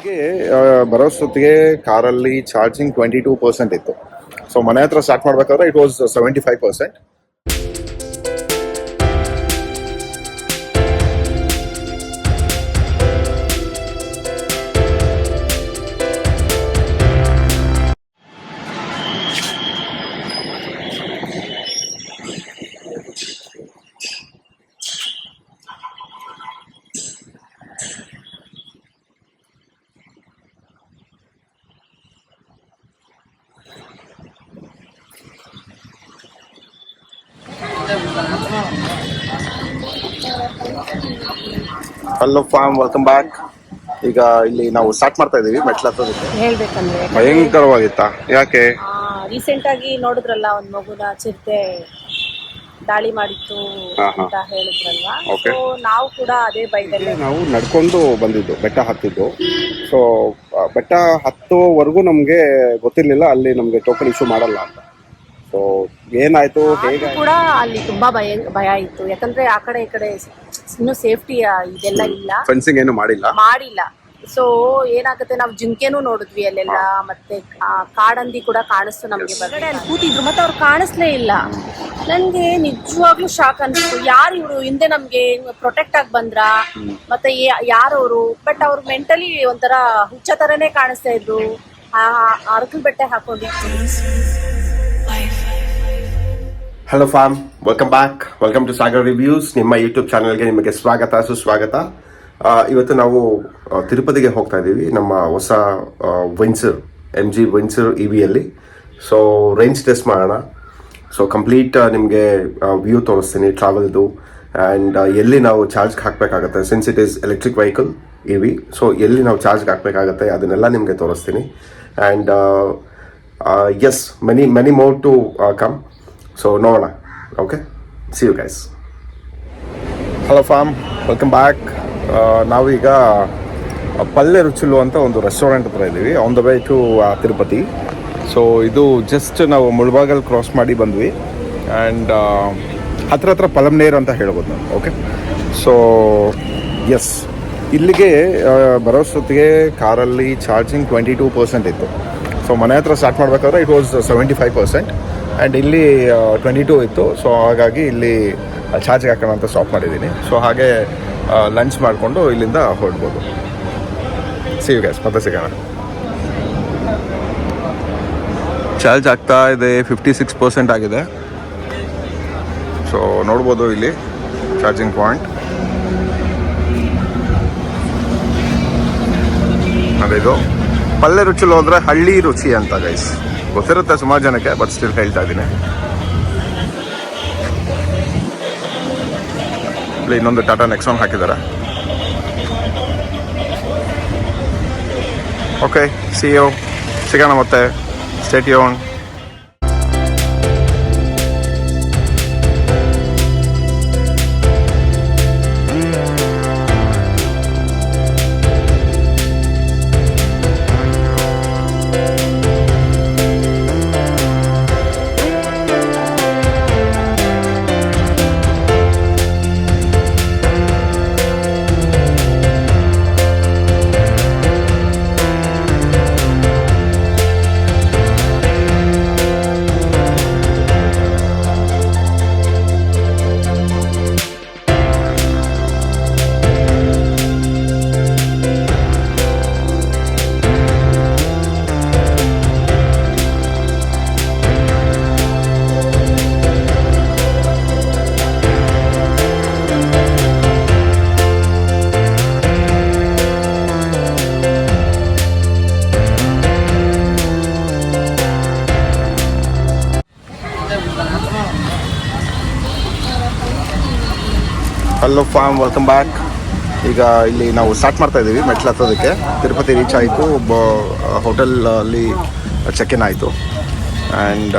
ಇಲ್ಲಿಗೆ ಬರೋಷ್ಟೊತ್ತಿಗೆ ಕಾರಲ್ಲಿ ಚಾರ್ಜಿಂಗ್ 22% ಇತ್ತು. ಸೊ ಮನೆ ಹತ್ರ ಸ್ಟಾರ್ಟ್ ಮಾಡ್ಬೇಕಾದ್ರೆ it was 75%. Hello form, welcome back. ಈಗ ಇಲ್ಲಿ ನಾವು ಸ್ಟಾರ್ಟ್ ಮಾಡ್ತಾ ಇದೀವಿ ಮೆಟ್ಲು ಹತ್ತೋದಕ್ಕೆ. ಹೇಳ್ಬೇಕಂದ್ರೆ ಭಯಂಕರವಾಗಿತ್ತಾ? ಯಾಕೆ? ರೀಸೆಂಟ್ ಆಗಿ ನೋಡಿದ್ರಲ್ಲ, ಒಂದ್ ಮಗುನ ಚಿರತೆ ದಾಳಿ ಮಾಡಿತ್ತು ಅಂತ ಹೇಳಿದ್ರಲ್ವಾ. ಸೊ ನಾವು ಕೂಡ ಅದೇ ಭಯದಲ್ಲಿ ನಾವು ನಡ್ಕೊಂಡು ಬಂದಿದ್ದು, ಬೆಟ್ಟ ಹತ್ತಿದ್ದು. ಸೊ ಬೆಟ್ಟ ಹತ್ತೋವರೆಗೂ ನಮ್ಗೆ ಗೊತ್ತಿರ್ಲಿಲ್ಲ ಅಲ್ಲಿ ನಮ್ಗೆ ಟೋಕನ್ ಇಶ್ಯೂ ಮಾಡಲ್ಲ ಅಂತ. ಸೊ ಏನಾಯ್ತು, ಹೇಗೆ ಕೂಡ ಅಲ್ಲಿ ತುಂಬಾ ಭಯ ಇತ್ತು. ಯಾಕಂದ್ರೆ ಆ ಕಡೆ ಈ ಕಡೆ ಇನ್ನು ಸೇಫ್ಟಿ ಇದೆಲ್ಲ ಇಲ್ಲ, ಫೆನ್ಸಿಂಗ್ ಏನು ಮಾಡಿಲ್ಲ. ಸೊ ಏನಾಗುತ್ತೆ, ನಾವು ಜಿಂಕೆನೂ ನೋಡಿದ್ವಿ ಅಲ್ಲೆಲ್ಲ. ಮತ್ತೆ ಕಾಡಂದಿ ಕೂಡ ಕಾಣಿಸ್ತು ನಮ್ಗೆ. ಹೊರಗಡೆ ಅಲ್ಲಿ ಕೂತಿದ್ರು, ಮತ್ತೆ ಅವ್ರು ಕಾಣಿಸ್ಲೇ ಇಲ್ಲ. ನನ್ಗೆ ನಿಜವಾಗ್ಲೂ ಶಾಕ್ ಅನ್ಸ್ತು. ಯಾರು ಇವ್ರು, ಹಿಂದೆ ನಮ್ಗೆ ಪ್ರೊಟೆಕ್ಟ್ ಆಗಿ ಬಂದ್ರ, ಮತ್ತೆ ಯಾರವರು? ಬಟ್ ಅವ್ರು ಮೆಂಟಲಿ ಒಂಥರ ಹುಚ್ಚ ತರನೇ ಕಾಣಿಸ್ತಾ ಇದ್ರು. ಅರಕಲ್ ಬೆಟ್ಟೆ ಹಾಕೊಂಡಿದ್ರು. Hello form, welcome back. Welcome to Sagar reviews. ನಿಮ್ಮ ಯೂಟ್ಯೂಬ್ ಚಾನಲ್ಗೆ ನಿಮಗೆ ಸ್ವಾಗತ, ಸುಸ್ವಾಗತ. ಇವತ್ತು ನಾವು ತಿರುಪತಿಗೆ ಹೋಗ್ತಾ ಇದ್ದೀವಿ, ನಮ್ಮ ಹೊಸ ವಿನ್ಸರ್ MG ವಿನ್ಸರ್ EVಯಲ್ಲಿ. ಸೊ ರೇಂಜ್ ಟೆಸ್ಟ್ ಮಾಡೋಣ. ಸೊ ಕಂಪ್ಲೀಟ್ ನಿಮಗೆ ವ್ಯೂ ತೋರಿಸ್ತೀನಿ ಟ್ರಾವೆಲ್ದು, ಆ್ಯಂಡ್ ಎಲ್ಲಿ ನಾವು ಚಾರ್ಜ್ಗೆ ಹಾಕಬೇಕಾಗತ್ತೆ. Since it is electric vehicle EV, so ಎಲ್ಲಿ ನಾವು ಚಾರ್ಜ್ಗೆ ಹಾಕಬೇಕಾಗತ್ತೆ ಅದನ್ನೆಲ್ಲ ನಿಮಗೆ ತೋರಿಸ್ತೀನಿ. And yes, many more to come. So ನೋಡೋಣ. Okay, see you guys. Hello form, welcome back. ನಾವೀಗ ಪಲ್ಲೆ ರುಚಿಲು ಅಂತ ಒಂದು ರೆಸ್ಟೋರೆಂಟ್ ಹತ್ರ ಇದ್ದೀವಿ, on the way to Tirupati. So ಇದು ಜಸ್ಟ್ ನಾವು ಮುಳ್ಬಾಗಲ್ ಕ್ರಾಸ್ ಮಾಡಿ ಬಂದ್ವಿ, ಆ್ಯಂಡ್ ಹತ್ರ ಪಲಮ್ನೇರ್ ಅಂತ ಹೇಳ್ಬೋದು ನಾನು. ಓಕೆ, ಸೊ ಎಸ್, ಇಲ್ಲಿಗೆ ಬರೋಷ್ಟೊತ್ತಿಗೆ ಕಾರಲ್ಲಿ ಚಾರ್ಜಿಂಗ್ 22% ಇತ್ತು. ಸೊ ಮನೆ ಹತ್ರ ಸ್ಟಾರ್ಟ್ ಮಾಡಬೇಕಾದ್ರೆ ಇಟ್ ವಾಸ್ 75%, ಆ್ಯಂಡ್ ಇಲ್ಲಿ 22 ಇತ್ತು. ಸೊ ಹಾಗಾಗಿ ಇಲ್ಲಿ ಚಾರ್ಜ್ಗೆ ಹಾಕೋಣ ಅಂತ ಸ್ಟಾಪ್ ಮಾಡಿದ್ದೀನಿ. ಸೊ ಹಾಗೆ ಲಂಚ್ ಮಾಡಿಕೊಂಡು ಇಲ್ಲಿಂದ ಹೊರಡ್ಬೋದು. ಸಿ ಯು ಗೈಸ್, ಮತ್ತೆ ಸಿಗೋಣ. ಚಾರ್ಜ್ ಆಗ್ತಾ ಇದೆ, 56% ಆಗಿದೆ. ಸೊ ನೋಡ್ಬೋದು ಇಲ್ಲಿ ಚಾರ್ಜಿಂಗ್ ಪಾಯಿಂಟ್ ಅದಿದು. ಪಲ್ಲೆ ರುಚಿಲು ಹೋದರೆ ಹಳ್ಳಿ ರುಚಿ ಅಂತ ಗೈಸ್ ಗೊತ್ತಿರುತ್ತೆ ಸುಮಾರು ಜನಕ್ಕೆ, ಬಟ್ ಸ್ಟಿಲ್ ಹೇಳ್ತಾ ಇದ್ದೀನಿ. ಇಲ್ಲಿ ಇನ್ನೊಂದು ಟಾಟಾ ನೆಕ್ಸಾನ್ ಹಾಕಿದ್ದಾರೆ. ಓಕೆ, ಸಿ ಯು, ಸಿಗೋಣ ಮತ್ತೆ. Stay tune. Hello form, welcome back. ಈಗ ಇಲ್ಲಿ ನಾವು ಸ್ಟಾರ್ಟ್ ಮಾಡ್ತಾ ಇದ್ದೀವಿ ಮೆಟ್ಲು ಹತ್ತೋದಕ್ಕೆ. ತಿರುಪತಿ ರೀಚ್ ಆಯಿತು, ಹೋಟೆಲಲ್ಲಿ ಚೆಕ್ ಇನ್ ಆಯಿತು, ಆ್ಯಂಡ್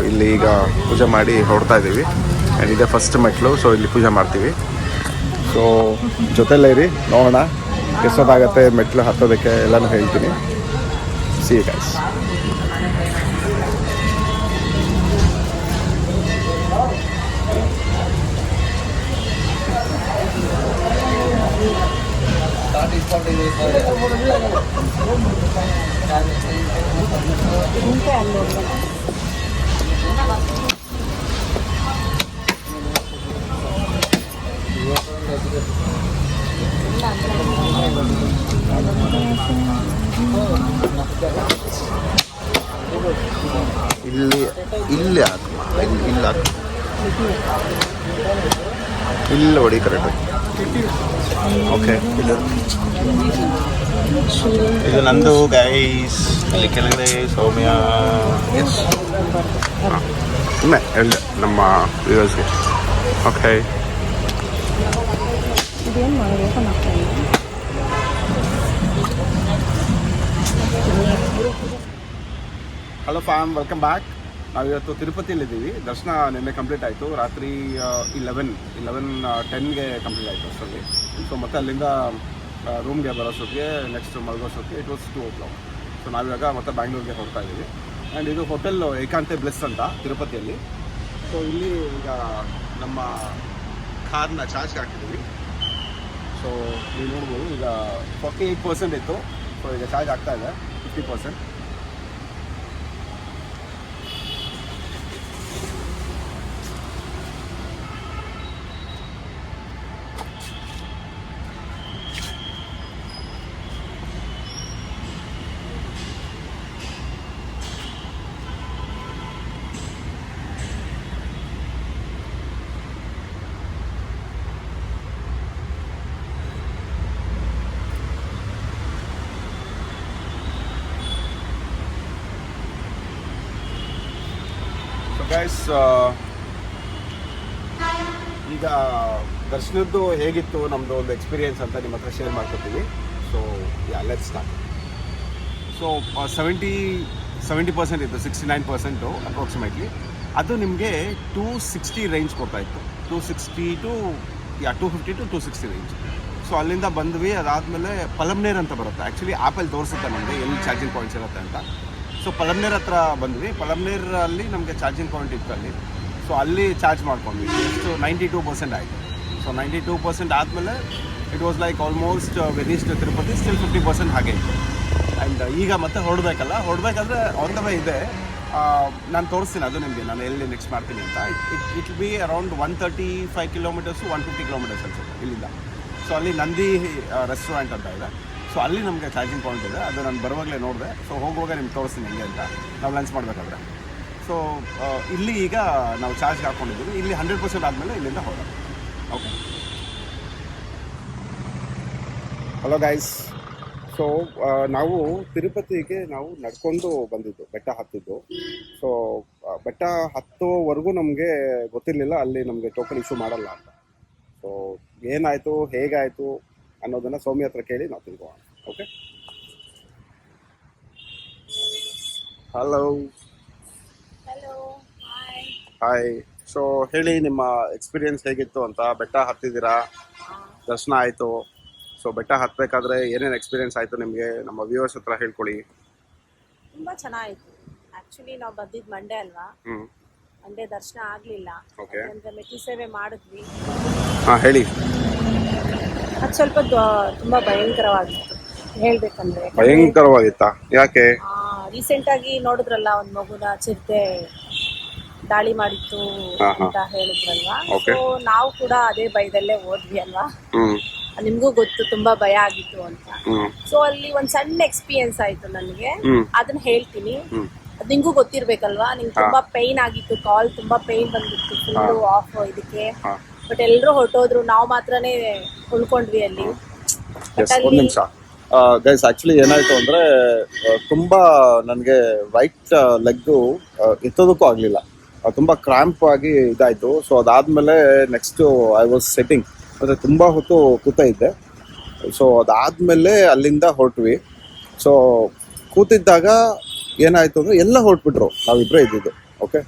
ಇಲ್ಲಿ ಈಗ ಪೂಜೆ ಮಾಡಿ ಹೊರಡ್ತಾ ಇದ್ದೀವಿ. ಆ್ಯಂಡ್ ಇದೇ ಫಸ್ಟ್ ಮೆಟ್ಲು, ಸೊ ಇಲ್ಲಿ ಪೂಜೆ ಮಾಡ್ತೀವಿ. ಸೊ ಜೊತೆಲೇ ಇರಿ, ನೋಡೋಣ ಎಷ್ಟೊತ್ತಾಗತ್ತೆ ಮೆಟ್ಲು ಹತ್ತೋದಕ್ಕೆ, ಎಲ್ಲನೂ ಹೇಳ್ತೀನಿ. See you guys. ಜಿಂಕೆ ಅಲ್ಲಿ ಇಲ್ಲಿ ಇಲ್ಲಿ ಹಾಕು ಇಲ್ಲಿ ಹಾಕು ಇಲ್ಲಿ ಹೊಡಿ ಕರೆಕ್ಟ್. ಓಕೆ, ಇದು ನಂದು ಗೈಸ್. ಇಲ್ಲಿ ಕೆಳಗಡೆ ಸೌಮ್ಯ. ಎಸ್, ಸುಮ್ಮನೆ ಹೇಳಿದೆ ನಮ್ಮ ವ್ಯೂವರ್ಸ್ಗೆ. ಓಕೆ, ಇದೇನು ಮಾಡೋದು ಓಪನ್ ಆಗ್ತಾ ಇಲ್ಲ. Hello fam, welcome back. ನಾವಿವತ್ತು ತಿರುಪತಿಯಲ್ಲಿದ್ದೀವಿ. ದರ್ಶನ ನಿನ್ನೆ ಕಂಪ್ಲೀಟ್ ಆಯಿತು. ರಾತ್ರಿ 11:10ಗೆ ಕಂಪ್ಲೀಟ್ ಆಯಿತು ಅಷ್ಟರಲ್ಲಿ. ಸೊ ಮತ್ತೆ ಅಲ್ಲಿಂದ ರೂಮ್ಗೆ ಬರೋಷ್ಟೊತ್ತಿಗೆ, ನೆಕ್ಸ್ಟ್ ಮಲಗೋಷ್ಟೊತ್ತಿಗೆ ಇಟ್ ವಾಸ್ 2 o'clock. ಸೊ ನಾವಿವಾಗ ಮತ್ತೆ ಬ್ಯಾಂಗ್ಳೂರಿಗೆ ಹೋಗ್ತಾ ಇದ್ದೀವಿ. ಆ್ಯಂಡ್ ಇದು ಹೋಟೆಲ್ ಏಕಾಂತೆ ಬ್ಲೆಸ್ ಅಂತ ತಿರುಪತಿಯಲ್ಲಿ. ಸೊ ಇಲ್ಲಿ ಈಗ ನಮ್ಮ ಕಾರ್ನ ಚಾರ್ಜ್ಗೆ ಹಾಕಿದ್ದೀವಿ. ಸೊ ನೀವು ನೋಡ್ಬೋದು, ಈಗ 48% ಇತ್ತು. ಸೊ ಈಗ ಚಾರ್ಜ್ ಆಗ್ತಾ ಇದೆ 50%. ಗೈಸ್, ಈಗ ದರ್ಶನದ್ದು ಹೇಗಿತ್ತು ನಮ್ಮದು ಒಂದು ಎಕ್ಸ್ಪೀರಿಯೆನ್ಸ್ ಅಂತ ನಿಮ್ಮ ಹತ್ರ ಶೇರ್ ಮಾಡ್ಕೊತೀವಿ. So let's start. ಸೊ 70% ಇತ್ತು, 69% ಅಪ್ರಾಕ್ಸಿಮೇಟ್ಲಿ. ಅದು ನಿಮಗೆ 260 ರೇಂಜ್ ಕೊಡ್ತಾಯಿತ್ತು. 260 to 250 to 260 ರೇಂಜ್. ಸೊ ಅಲ್ಲಿಂದ ಬಂದ್ವಿ. ಅದಾದಮೇಲೆ ಪಲಮ್ನೇರ್ ಅಂತ ಬರುತ್ತೆ. ಆ್ಯಕ್ಚುಲಿ ಆ್ಯಪಲ್ಲಿ ತೋರಿಸುತ್ತೆ ನಮಗೆ ಎಲ್ಲಿ ಚಾರ್ಜಿಂಗ್ ಪಾಯಿಂಟ್ಸ್ ಇರುತ್ತೆ ಅಂತ. ಸೊ ಪಲಮ್ನೇರ್ ಹತ್ರ ಬಂದ್ವಿ. ಪಲಮ್ನೇರಲ್ಲಿ ನಮಗೆ ಚಾರ್ಜಿಂಗ್ ಪಾಯಿಂಟ್ ಇತ್ತು ಅಲ್ಲಿ. ಸೊ ಅಲ್ಲಿ ಚಾರ್ಜ್ ಮಾಡ್ಕೊಂಡ್ವಿ. ಎಷ್ಟು 92% ಆಯಿತು. ಸೊ 92% ಆದಮೇಲೆ ಇಟ್ ವಾಸ್ ಲೈಕ್ ಆಲ್ಮೋಸ್ಟ್ ವೆರೀಸ್ಟ್ ತಿರುಪತಿ ಸ್ಟಿಲ್ 50% ಹಾಗೆ ಇತ್ತು. ಆ್ಯಂಡ್ ಈಗ ಮತ್ತೆ ಹೊರಡಬೇಕಾದ್ರೆ ಆನ್ ದ ವೇ ಇದೆ. ನಾನು ತೋರಿಸ್ತೀನಿ ಅದು ನಿಮಗೆ, ನಾನು ಎಲ್ಲಿ ನೆಕ್ಸ್ಟ್ ಮಾಡ್ತೀನಿ ಅಂತ. It be around 135 kilometres 150 kilometres ಅನ್ಸುತ್ತೆ ಇಲ್ಲಿಂದ. ಸೊ ಅಲ್ಲಿ ನಂದಿ ರೆಸ್ಟೋರೆಂಟ್ ಅಂತ ಇದೆ. ಸೊ ಅಲ್ಲಿ ನಮಗೆ ಚಾರ್ಜಿಂಗ್ ಪಾಯಿಂಟ್ ಇದೆ. ಅದು ನಾನು ಬರುವಾಗಲೇ ನೋಡಿದೆ. ಸೊ ಹೋಗುವಾಗ ನಿಮ್ಗೆ ತೋರಿಸ್ತೀನಿ ಹೆಂಗೆ ಅಂತ, ನಾವು ಲಂಚ್ ಮಾಡಬೇಕಾದ್ರೆ. ಸೊ ಇಲ್ಲಿ ಈಗ ನಾವು ಚಾರ್ಜ್ಗೆ ಹಾಕ್ಕೊಂಡಿದ್ದೀವಿ. ಇಲ್ಲಿ 100% ಆದಮೇಲೆ ಇಲ್ಲಿಂದ ಹೋಗೋಣ. Okay, hello guys. ಸೊ ನಾವು ತಿರುಪತಿಗೆ ನಡ್ಕೊಂಡು ಬಂದಿದ್ದು, ಬೆಟ್ಟ ಹತ್ತಿದ್ದು. ಸೊ ಬೆಟ್ಟ ಹತ್ತೋವರೆಗೂ ನಮಗೆ ಗೊತ್ತಿರಲಿಲ್ಲ ಅಲ್ಲಿ ನಮಗೆ ಟೋಕನ್ ಇಶ್ಯೂ ಮಾಡಲ್ಲ ಅಂತ. ಸೊ ಏನಾಯಿತು, ಹೇಗಾಯಿತು ಅನ್ನೋದನ್ನು ಸೌಮ್ಯ ಹತ್ರ ಕೇಳಿ ನಾವು ತಿಳ್ಕೊಳ್ಳೋಣ. Okay, hello. ಹಾಯ್. ಸೊ ಹೇಳಿ, ನಿಮ್ಮ ಎಕ್ಸ್ಪೀರಿಯನ್ಸ್ ಹೇಗಿತ್ತು ಅಂತ. ಬೆಟ್ಟ ಹತ್ತಿದ್ದೀರಾ, ದರ್ಶನ ಆಯಿತು. ಸೊ ಬೆಟ್ಟ ಹತ್ತಬೇಕಾದ್ರೆ ಏನೇನು ಎಕ್ಸ್ಪೀರಿಯನ್ಸ್ ಆಯಿತು ನಿಮಗೆ, ನಮ್ಮ ವ್ಯೂವರ್ಸ್ ಹತ್ರ ಹೇಳ್ಕೊಳ್ಳಿ. ತುಂಬ ಚೆನ್ನಾಗಿತ್ತು. ಆ್ಯಕ್ಚುಲಿ ನಾವು ಬಂದಿದ್ದು ಮಂಡೇ ಅಲ್ವಾ, ಮಂಡೇ ದರ್ಶನ ಆಗಲಿಲ್ಲ. ಅಂದರೆ ಮೆಟ್ಲು ಸೇವೆ ಮಾಡಿದ್ವಿ. ಹಾಂ, ಹೇಳಿ. ಅದು ಸ್ವಲ್ಪ ತುಂಬ ಭಯಂಕರವಾಗಿತ್ತು ಹೇಳ್ಬೇಕಂದ್ರೆ. ಭಯಂಕರವಾಗಿತ್ತಾ? ಯಾಕೆ? ರೀಸೆಂಟಾಗಿ ನೋಡಿದ್ರಲ್ಲ, ಒಂದು ಮಗುನ ಚಿರತೆ ದಾಳಿ ಮಾಡಿತ್ತು ಅಂತ ಹೇಳಿದ್ರಲ್ವಾ. ಸೊ ನಾವು ಕೂಡ ಅದೇ ಭಯದಲ್ಲೇ ಹೋದ್ವಿ ಅಲ್ವಾ. ನಿಮ್ಗೂ ಗೊತ್ತು, ತುಂಬಾ ಭಯ ಆಗಿತ್ತು ಅಂತ. ಸೊ ಅಲ್ಲಿ ಒಂದ್ ಸಣ್ಣ ಎಕ್ಸ್ಪೀರಿಯನ್ಸ್ ಆಯ್ತು ನನಗೆ, ಅದನ್ನ ಹೇಳ್ತೀನಿ. ಅದು ನಿಂಗೂ ಗೊತ್ತಿರ್ಬೇಕಲ್ವಾ. ನಿಂಗೆ ತುಂಬಾ ಪೈನ್ ಆಗಿತ್ತು, ಕಾಲ್ ತುಂಬಾ ಪೈನ್ ಬಂದಿತ್ತು, ಫುಲ್ ಆಫ್ ಇದಕ್ಕೆ. ಬಟ್ ಎಲ್ರು ಹೊರಟೋದ್ರು, ನಾವು ಮಾತ್ರನೇ ಉಳ್ಕೊಂಡ್ವಿ ಅಲ್ಲಿ. ಒಂದು ನಿಮಿಷ ಗೈಸ್, ಆಕ್ಚುಲಿ ಏನಾಯ್ತು ಅಂದ್ರೆ, ತುಂಬಾ ನನಗೆ ರೈಟ್ ಲೆಗ್ಗು ಎತ್ತೋದಕ್ಕೂ ಆಗ್ಲಿಲ್ಲ. ತುಂಬಾ ಕ್ರಾಂಪ್ ಆಗಿ ಇದಾಯ್ತು. ಸೊ ಅದಾದ್ಮೇಲೆ ನೆಕ್ಸ್ಟ್ ಐ ವಾಸ್ ಸೆಟ್ಟಿಂಗ್, ಅಂದರೆ ತುಂಬ ಹೊತ್ತು ಕೂತಾ ಇದ್ದೆ. ಸೊ ಅದಾದಮೇಲೆ ಅಲ್ಲಿಂದ ಹೊರಟ್ವಿ. ಸೊ ಕೂತಿದ್ದಾಗ ಏನಾಯಿತು ಅಂದರೆ, ಎಲ್ಲ ಹೊರಟ್ಬಿಟ್ರು, ನಾವಿಬ್ಬರೇ ಇದ್ದಿದ್ದು. ಓಕೆ,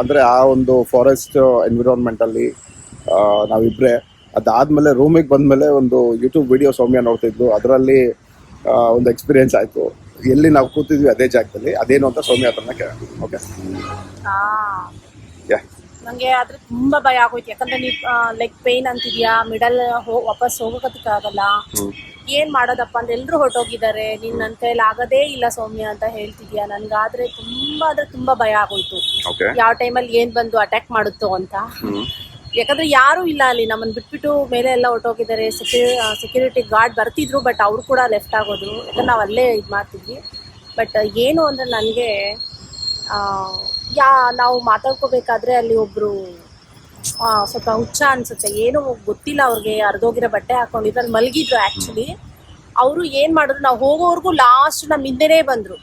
ಅಂದರೆ ಆ ಒಂದು ಫಾರೆಸ್ಟ್ ಎನ್ವಿರಾನ್ಮೆಂಟಲ್ಲಿ ನಾವಿಬ್ಬರೇ. ಅದಾದಮೇಲೆ ರೂಮಿಗೆ ಬಂದಮೇಲೆ ಒಂದು ಯೂಟ್ಯೂಬ್ ವಿಡಿಯೋ ಸೌಮ್ಯ ನೋಡ್ತಿದ್ಲು. ಅದರಲ್ಲಿ ಒಂದು ಎಕ್ಸ್ಪೀರಿಯೆನ್ಸ್ ಆಯಿತು. ಎಲ್ಲಿ ನಾವು ಕೂತಿದ್ವಿ ಅದೇ ಜಾಗದಲ್ಲಿ, ಅದೇನು ಅಂತ ಸೌಮ್ಯ ಹತ್ರನ ಕೇಳೋಣ. ಓಕೆ, ನಂಗೆ ಆದ್ರೆ ತುಂಬಾ ಭಯ ಆಗೋಯ್ತು. ಯಾಕಂದ್ರೆ ನೀವು ಲೆಗ್ ಪೇನ್ ಅಂತಿದ್ಯಾ, ಮಿಡಲ್ ವಾಪಸ್ ಹೋಗೋದಕ್ಕಾಗಲ್ಲ. ಏನ್ ಮಾಡೋದಪ್ಪ ಅಂದ್ರೆ ಎಲ್ರು ಹೊರಟೋಗಿದ್ದಾರೆ, ನೀನ್ ನನ್ನ ಕೈಯಲ್ಲಿ ಆಗೋದೇ ಇಲ್ಲ ಸೌಮ್ಯ ಅಂತ ಹೇಳ್ತಿದ್ಯಾ. ನನ್ಗಾದ್ರೆ ತುಂಬಾ ಭಯ ಆಗೋಯ್ತು, ಓಕೆ. ಯಾವ ಟೈಮಲ್ಲಿ ಏನ್ ಬಂದು ಅಟ್ಯಾಕ್ ಮಾಡುತ್ತೋ ಅಂತ. ಯಾಕಂದ್ರೆ ಯಾರು ಇಲ್ಲ ಅಲ್ಲಿ, ನಮ್ಮನ್ನ ಬಿಟ್ಬಿಟ್ಟು ಮೇಲೆ ಎಲ್ಲ ಹೊರಟೋಗಿದ್ದಾರೆ. ಸೆಕ್ಯೂರಿಟಿ ಗಾರ್ಡ್ ಬರ್ತಿದ್ರು, ಬಟ್ ಅವ್ರು ಕೂಡ ಲೆಫ್ಟ್ ಆಗೋದ್ರು. ಯಾಕಂದ್ರೆ ನಾವು ಅಲ್ಲೇ ಇದು ಮಾಡ್ತಿದ್ವಿ. ಬಟ್ ಏನು ಅಂದ್ರೆ ನನಗೆ ನಾವು ಮಾತಾಡ್ಕೋಬೇಕಾದ್ರೆ ಅಲ್ಲಿ ಒಬ್ರು ಸ್ವಲ್ಪ ಹುಚ್ಚ ಅನ್ಸುತ್ತೆ, ಏನೋ ಗೊತ್ತಿಲ್ಲ ಅವ್ರಿಗೆ, ಅರ್ಧೋಗಿರೋ ಬಟ್ಟೆ ಹಾಕೊಂಡಿದ್ರು, ಅಲ್ಲಿ ಮಲಗಿದ್ರು. ಆ್ಯಕ್ಚುಲಿ ಅವರು ಏನು ಮಾಡಿದ್ರು, ನಾವು ಹೋಗೋವರೆಗೂ ಲಾಸ್ಟ್ ನಮ್ಮ ಹಿಂದೆನೇ ಬಂದರು.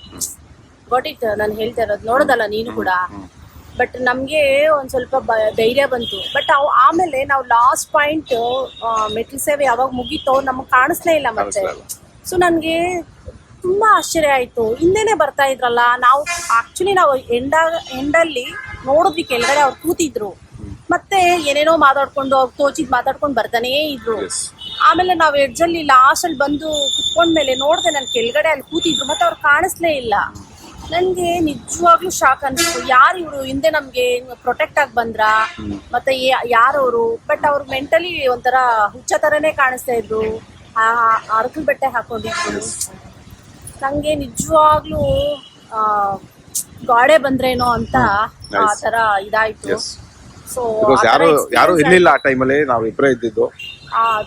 ಗಾಟ್ ಇಟ್, ನಾನು ಹೇಳ್ತಾ ಇರೋದು ನೋಡೋದಲ್ಲ ನೀನು ಕೂಡ. ಬಟ್ ನಮಗೆ ಒಂದು ಸ್ವಲ್ಪ ಧೈರ್ಯ ಬಂತು. ಬಟ್ ಆಮೇಲೆ ನಾವು ಲಾಸ್ಟ್ ಪಾಯಿಂಟ್ ಮೆಟ್ಲು ಸೇವೆ ಯಾವಾಗ ಮುಗೀತೋ ನಮಗೆ ಕಾಣಿಸ್ಲೇ ಇಲ್ಲ ಮತ್ತೆ. ಸೊ ನನಗೆ ತುಂಬ ಆಶ್ಚರ್ಯ ಆಯಿತು, ಹಿಂದೆನೇ ಬರ್ತಾ ಇದ್ರಲ್ಲ. ನಾವು ಆ್ಯಕ್ಚುಲಿ ನಾವು ಎಂಡಲ್ಲಿ ನೋಡಿದ್ವಿ ಕೆಳಗಡೆ ಅವ್ರು ಕೂತಿದ್ರು, ಮತ್ತೆ ಏನೇನೋ ಮಾತಾಡ್ಕೊಂಡು ಅವ್ರು ತೋಚಿದ್ ಮಾತಾಡ್ಕೊಂಡು ಬರ್ತಾನೇ ಇದ್ರು. ಆಮೇಲೆ ನಾವು ಎಡ್ಜಲ್ಲಿ ಲಾಸ್ಟಲ್ಲಿ ಬಂದು ಕುತ್ಕೊಂಡ್ಮೇಲೆ ನೋಡಿದೆ ನಾನು ಕೆಳಗಡೆ ಅಲ್ಲಿ ಕೂತಿದ್ರು, ಮತ್ತೆ ಅವ್ರು ಕಾಣಿಸ್ಲೇ ಇಲ್ಲ. ನನಗೆ ನಿಜವಾಗ್ಲೂ ಶಾಕ್ ಅನಿಸ್ತು, ಯಾರು ಇವರು ಹಿಂದೆ ನಮಗೆ ಪ್ರೊಟೆಕ್ಟ್ ಆಗಿ ಬಂದ್ರ, ಮತ್ತೆ ಯಾರವರು. ಬಟ್ ಅವ್ರು ಮೆಂಟಲಿ ಒಂಥರ ಹುಚ್ಚ ಥರನೇ ಕಾಣಿಸ್ತಾ ಇದ್ರು, ಅರಕಲ್ ಬಟ್ಟೆ ಹಾಕೊಂಡಿದ್ರು. ನನಗೆ ನಿಜವಾಗ್ಲೂ ಗಾಡೆ ಬಂದ್ರೇನೋ ಅಂತ ಆ ಥರ ಇದಾಯ್ತು. ಸೊ ಯಾರು ಇರ್ಲಿಲ್ಲ ಆ ಟೈಮಲ್ಲಿ, ನಾವು ಇಬ್ಬರೇ ಇದ್ದಿದ್ದು.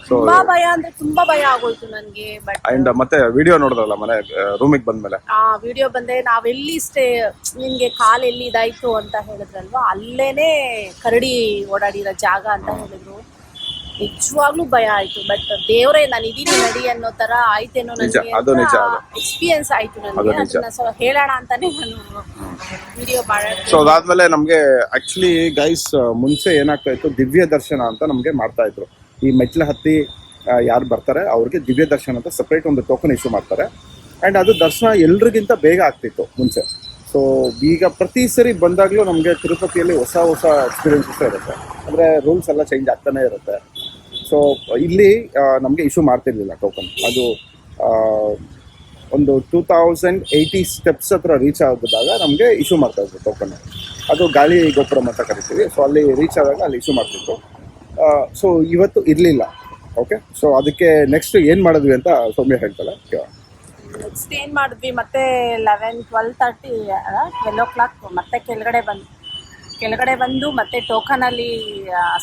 ತುಂಬಾ ಭಯ ಅಂದ್ರೆ ತುಂಬಾ ಭಯ ಆಗೋಯ್ತು ನನ್ಗೆ. ಬಟ್ ಅಂಡ್ ಮತ್ತೆ ವಿಡಿಯೋ ನೋಡಿದ್ರಲ್ಲ ಮನೆ ರೂಮಿಗೆ ಬಂದ್ಮೇಲೆ, ವಿಡಿಯೋ ಬಂದೆ, ನಾವೆಲ್ಲಿ ನಿನ್ಗೆ ಕಾಲ್ ಎಲ್ಲಿ ಇದಾಯ್ತು ಅಂತ ಹೇಳಿದ್ರಲ್ವಾ, ಅಲ್ಲೇನೆ ಕರಡಿ ಓಡಾಡಿರೋ ಜಾಗ ಅಂತ ಹೇಳಿದ್ರು. ನಿಜವಾಗ್ಲೂ ಭಯ ಆಯ್ತು. ಬಟ್ ದೇವ್ರೇ ನಾನು ಇದೀನಿ ನಡಿ ಅನ್ನೋ ತರ ಆಯ್ತೇನೋ ನನಗೆ, ಎಕ್ಸ್ಪೀರಿಯನ್ಸ್ ಆಯ್ತು ನನಗೆ. ಅದನ್ನ ಹೇಳೋಣ ಅಂತಾನೆ ನಾನು ವಿಡಿಯೋ ಮಾಡೋದು. ಸೊ ಅದಾದ್ಮೇಲೆ ನಮ್ಗೆ ಆಕ್ಚುಲಿ ಗೈಸ್ ಮುಂಚೆ ಏನಾಗ್ತಾ ಇತ್ತು, ದಿವ್ಯ ದರ್ಶನ ಅಂತ ನಮ್ಗೆ ಮಾಡ್ತಾ ಇದ್ರು. ಈ ಮೆಟ್ಲು ಹತ್ತಿ ಯಾರು ಬರ್ತಾರೆ ಅವ್ರಿಗೆ ದಿವ್ಯ ದರ್ಶನ ಅಂತ ಸಪ್ರೇಟ್ ಒಂದು ಟೋಕನ್ ಇಶ್ಯೂ ಮಾಡ್ತಾರೆ. ಆ್ಯಂಡ್ ಅದು ದರ್ಶನ ಎಲ್ರಿಗಿಂತ ಬೇಗ ಆಗ್ತಿತ್ತು ಮುಂಚೆ. ಸೊ ಈಗ ಪ್ರತಿ ಸರಿ ಬಂದಾಗಲೂ ನಮಗೆ ತಿರುಪತಿಯಲ್ಲಿ ಹೊಸ ಎಕ್ಸ್ಪೀರಿಯನ್ಸಸ್ ಇರುತ್ತೆ. ಅಂದರೆ ರೂಲ್ಸ್ ಎಲ್ಲ ಚೇಂಜ್ ಆಗ್ತಾನೆ ಇರುತ್ತೆ. ಸೊ ಇಲ್ಲಿ ನಮಗೆ ಇಶ್ಯೂ ಮಾಡ್ತಿರ್ಲಿಲ್ಲ ಟೋಕನ್. ಅದು ಒಂದು 2080 ಸ್ಟೆಪ್ಸ್ ಹತ್ರ ರೀಚ್ ಆಗಿದಾಗ ನಮಗೆ ಇಶ್ಯೂ ಮಾಡ್ತಾಯಿದ್ರು ಟೋಕನ್. ಅದು ಗಾಳಿ ಗೋಪುರಂ ಅಂತ ಕರಿತೀವಿ. ಸೊ ಅಲ್ಲಿ ರೀಚ್ ಆದಾಗ ಅಲ್ಲಿ ಇಶ್ಯೂ ಮಾಡ್ತಿತ್ತು. ಸೊ ಇವತ್ತು ಇರಲಿಲ್ಲ. ಓಕೆ, ಸೊ ಅದಕ್ಕೆ ನೆಕ್ಸ್ಟ್ ಏನು ಮಾಡಿದ್ವಿ ಅಂತ ಸೌಮ್ಯ ಹೇಳ್ತಾಳೆ. ನೆಕ್ಸ್ಟ್ ಏನು ಮಾಡಿದ್ವಿ, ಮತ್ತೆ 12 o'clock ಮತ್ತೆ ಕೆಳಗಡೆ ಬಂದು ಮತ್ತೆ ಟೋಕನಲ್ಲಿ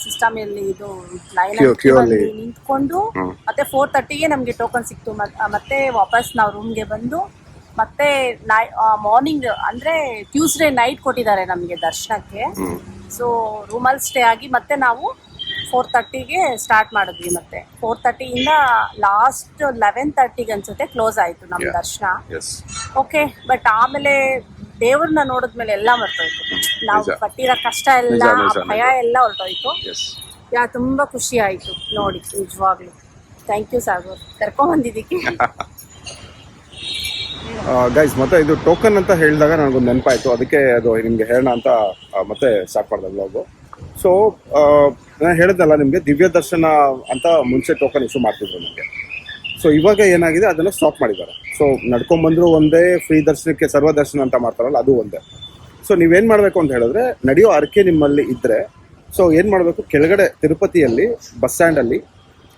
ಸಿಸ್ಟಮಲ್ಲಿ ಇದು ಲೈನ್ ನಿಂತ್ಕೊಂಡು ಮತ್ತೆ 4:30ಗೆ ನಮಗೆ ಟೋಕನ್ ಸಿಕ್ತು. ಮತ್ತೆ ವಾಪಸ್ ನಾವು ರೂಮ್ಗೆ ಬಂದು ಮತ್ತೆ ಮಾರ್ನಿಂಗ್ ಅಂದರೆ ಟ್ಯೂಸ್ಡೇ ನೈಟ್ ಕೊಟ್ಟಿದ್ದಾರೆ ನಮಗೆ ದರ್ಶನಕ್ಕೆ. ಸೊ ರೂಮಲ್ಲಿ ಸ್ಟೇ ಆಗಿ ಮತ್ತೆ ನಾವು 4:30ಗೆ ಸ್ಟಾರ್ಟ್ ಮಾಡಿದ್ವಿ. ಮತ್ತೆ 4:30ಇಂದ ಲಾಸ್ಟ್ 11:30ಗೆ ಅನ್ಸುತ್ತೆ ಕ್ಲೋಸ್ ಆಯಿತು ನಮ್ಮ ದರ್ಶನ. ಓಕೆ, ಬಟ್ ಆಮೇಲೆ ದೇವ್ರನ್ನ ನೋಡಿದ್ಮೇಲೆ ಎಲ್ಲ ಹೊರಟೋಯ್ತು. ನಾವು ಪಟ್ಟಿರೋ ಕಷ್ಟ ಎಲ್ಲ, ಭಯ ಎಲ್ಲ ಹೊರಟೋಯ್ತು. ತುಂಬ ಖುಷಿ ಆಯಿತು ನೋಡಿ, ನಿಜವಾಗ್ಲೂ. ಥ್ಯಾಂಕ್ ಯು ಸಾಗರ್, ಕರ್ಕೊಂಬಂದಿದ್ದಕ್ಕೆ. ಗೈಸ್ ಮತ್ತೆ ಇದು ಟೋಕನ್ ಅಂತ ಹೇಳಿದಾಗ ನನಗೊಂದು ನೆನಪಾಯಿತು, ಅದಕ್ಕೆ ಅದು ನಿಮಗೆ ಹೇಳೋಣ ಅಂತ ಮತ್ತೆ ಸ್ಟಾರ್ಟ್ ಮಾಡಿದೆ ಬ್ಲಾಗು. ಸೊ ನಾನು ಹೇಳಿದ್ನಲ್ಲ ನಿಮಗೆ, ದಿವ್ಯ ದರ್ಶನ ಅಂತ ಮುಂಚೆ ಟೋಕನ್ ಇಶ್ಯೂ ಮಾಡ್ತಿದ್ರು ನಮಗೆ. ಸೊ ಇವಾಗ ಏನಾಗಿದೆ, ಅದನ್ನು ಸ್ಟಾಪ್ ಮಾಡಿದ್ದಾರೆ. ಸೊ ನಡ್ಕೊಂಡ್ಬಂದ್ರು ಒಂದೇ, ಫ್ರೀ ದರ್ಶನಕ್ಕೆ ಸರ್ವ ದರ್ಶನ ಅಂತ ಮಾಡ್ತಾರಲ್ಲ ಅದು ಒಂದೇ. ಸೊ ನೀವೇನು ಮಾಡಬೇಕು ಅಂತ ಹೇಳಿದ್ರೆ, ನಡೆಯೋ ಅರ್ಕೆ ನಿಮ್ಮಲ್ಲಿ ಇದ್ದರೆ, ಸೊ ಏನು ಮಾಡಬೇಕು, ಕೆಳಗಡೆ ತಿರುಪತಿಯಲ್ಲಿ ಬಸ್ ಸ್ಟ್ಯಾಂಡಲ್ಲಿ,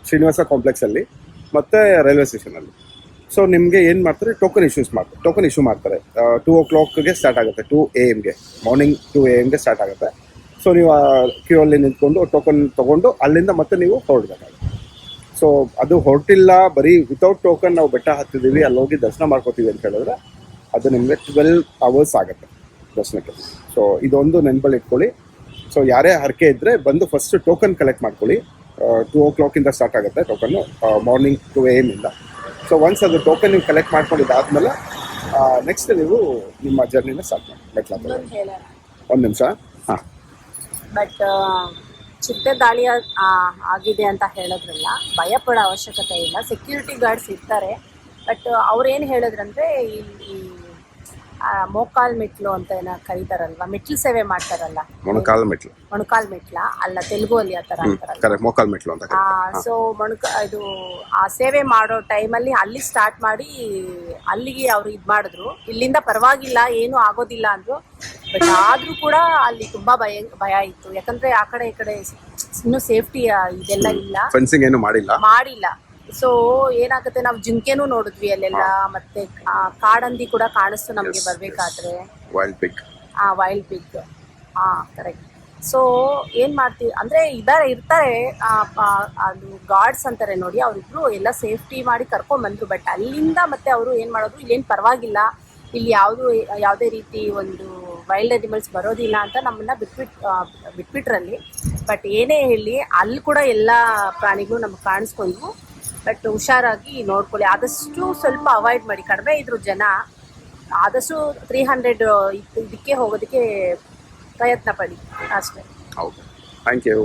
ಶ್ರೀನಿವಾಸ ಕಾಂಪ್ಲೆಕ್ಸಲ್ಲಿ ಮತ್ತು ರೈಲ್ವೆ ಸ್ಟೇಷನಲ್ಲಿ ಸೊ ನಿಮಗೆ ಏನು ಮಾಡ್ತಾರೆ, ಟೋಕನ್ ಇಶ್ಯೂ ಮಾಡ್ತಾರೆ. 2 o'clockಗೆ ಸ್ಟಾರ್ಟ್ ಆಗುತ್ತೆ, 2 AM ಮಾರ್ನಿಂಗ್ 2 AM ಸ್ಟಾರ್ಟ್ ಆಗುತ್ತೆ. ಸೊ ನೀವು ಕ್ಯೂ ಅಲ್ಲಿ ನಿಂತ್ಕೊಂಡು ಟೋಕನ್ ತೊಗೊಂಡು ಅಲ್ಲಿಂದ ಮತ್ತೆ ನೀವು ಹೊರಡಬೇಕಾಗುತ್ತೆ. ಸೊ ಅದು ಹೊರಟಿಲ್ಲ, ಬರೀ ವಿತೌಟ್ ಟೋಕನ್ ನಾವು ಬೆಟ್ಟ ಹತ್ತಿದ್ದೀವಿ, ಅಲ್ಲಿ ಹೋಗಿ ದರ್ಶನ ಮಾಡ್ಕೋತೀವಿ ಅಂತ ಹೇಳಿದ್ರೆ ಅದು ನಿಮಗೆ 12 hours ಆಗುತ್ತೆ ದರ್ಶನಕ್ಕೆ. ಸೊ ಇದೊಂದು ನೆನಪಲ್ಲಿ ಇಟ್ಕೊಳ್ಳಿ. ಸೊ ಯಾರೇ ಹರಕೆ ಇದ್ದರೆ ಬಂದು ಫಸ್ಟ್ ಟೋಕನ್ ಕಲೆಕ್ಟ್ ಮಾಡ್ಕೊಳ್ಳಿ. 2 o'clockಯಿಂದ ಸ್ಟಾರ್ಟ್ ಆಗುತ್ತೆ ಟೋಕನ್ನು, ಮಾರ್ನಿಂಗ್ 2 AM ಸೊ ಒನ್ಸ್ ಅದು ಟೋಕನ್ ನೀವು ಕಲೆಕ್ಟ್ ಮಾಡ್ಕೊಂಡಿದ್ದಾದ್ಮೇಲೆ ನೆಕ್ಸ್ಟ್ ನೀವು ನಿಮ್ಮ ಜರ್ನಿನ ಸ್ಟಾರ್ಟ್ ಮಾಡಿ ಮೆಟ್ಲ. ಒಂದು ನಿಮಿಷ. ಹಾಂ, ಬಟ್ ಚಿಟ್ಟೆ ದಾಳಿ ಆಗಿದೆ ಅಂತ ಹೇಳಿದ್ರಲ್ಲ, ಭಯ ಪಡೋ ಅವಶ್ಯಕತೆ ಇಲ್ಲ. ಸೆಕ್ಯೂರಿಟಿ ಗಾರ್ಡ್ಸ್ ಇರ್ತಾರೆ. ಬಟ್ ಅವ್ರೇನು ಹೇಳಿದ್ರಂದರೆ, ಇಲ್ಲಿ ಮೊಣಕಾಲ್ ಮೆಟ್ಲು ಅಂತ ಏನೋ ಕರೀತಾರಲ್ವಾ, ಮೆಟ್ಲು ಸೇವೆ ಮಾಡ್ತಾರಲ್ಲ, ಮೊಣಕಾಲ್ ಮೆಟ್ಲ ಅಲ್ಲ, ತೆಲುಗು ಅಲ್ಲಿ ಆ ಥರ ಅಂತಾರಲ್ಲ, ಮೊಣಕಾಲ್ ಮೆಟ್ಲು ಅಂತ. ಸೊ ಇದು ಆ ಸೇವೆ ಮಾಡೋ ಟೈಮಲ್ಲಿ ಅಲ್ಲಿ ಸ್ಟಾರ್ಟ್ ಮಾಡಿ ಅಲ್ಲಿಗೆ ಅವರು ಇದು ಮಾಡಿದ್ರು. ಇಲ್ಲಿಂದ ಪರವಾಗಿಲ್ಲ, ಏನೂ ಆಗೋದಿಲ್ಲ ಅಂದರು. ಬಟ್ ಆದರೂ ಕೂಡ ಅಲ್ಲಿ ತುಂಬ ಭಯ ಇತ್ತು. ಯಾಕಂದರೆ ಆ ಕಡೆ ಈ ಕಡೆ ಇನ್ನೂ ಸೇಫ್ಟಿ ಇದೆಲ್ಲ ಇಲ್ಲ, ಫೆನ್ಸಿಂಗ್ ಏನು ಮಾಡಿಲ್ಲ. ಸೊ ಏನಾಗುತ್ತೆ, ನಾವು ಜಿಂಕೆನೂ ನೋಡಿದ್ವಿ ಅಲ್ಲೆಲ್ಲ, ಮತ್ತೆ ಕಾಡಂದಿ ಕೂಡ ಕಾಣಿಸ್ತು ನಮಗೆ ಬರ್ಬೇಕಾದ್ರೆ. Wild pig. Wild pig, correct. So ಏನ್ ಮಾಡ್ತೀವಿ ಅಂದ್ರೆ ಇರ್ತಾರೆ ಅದು ಗಾರ್ಡ್ಸ್ ಅಂತಾರೆ ನೋಡಿ, ಅವರಿಬ್ರು ಎಲ್ಲ ಸೇಫ್ಟಿ ಮಾಡಿ ಕರ್ಕೊಂಡ್ ಬಂದ್ರು. ಬಟ್ ಅಲ್ಲಿಂದ ಮತ್ತೆ ಅವರು ಏನ್ ಮಾಡೋದು, ಇಲ್ಲೇನು ಪರವಾಗಿಲ್ಲ, ಇಲ್ಲಿ ಯಾವುದೇ ರೀತಿ ಒಂದು ವೈಲ್ಡ್ ಅನಿಮಲ್ಸ್ ಬರೋದಿಲ್ಲ ಅಂತ ನಮ್ಮನ್ನ ಬಿಟ್ಬಿಟ್ರಲ್ಲಿ. ಬಟ್ ಏನೇ ಹೇಳಿ, ಅಲ್ಲಿ ಕೂಡ ಎಲ್ಲ ಪ್ರಾಣಿಗಳು ನಮ್ಗೆ ಕಾಣಿಸ್ಕೊಂಡ್ವು. ಬಟ್ ಹುಷಾರಾಗಿ ನೋಡ್ಕೊಳ್ಳಿ, ಆದಷ್ಟು ಸ್ವಲ್ಪ ಅವಾಯ್ಡ್ ಮಾಡಿ. ಕಡಿಮೆ ಇದ್ರು ಜನ, ಆದಷ್ಟು 300 ಇದಕ್ಕೆ ಹೋಗೋದಕ್ಕೆ ಪ್ರಯತ್ನ ಪಡಿ ಅಷ್ಟೇ. ಹೌದು, ಥ್ಯಾಂಕ್ ಯು.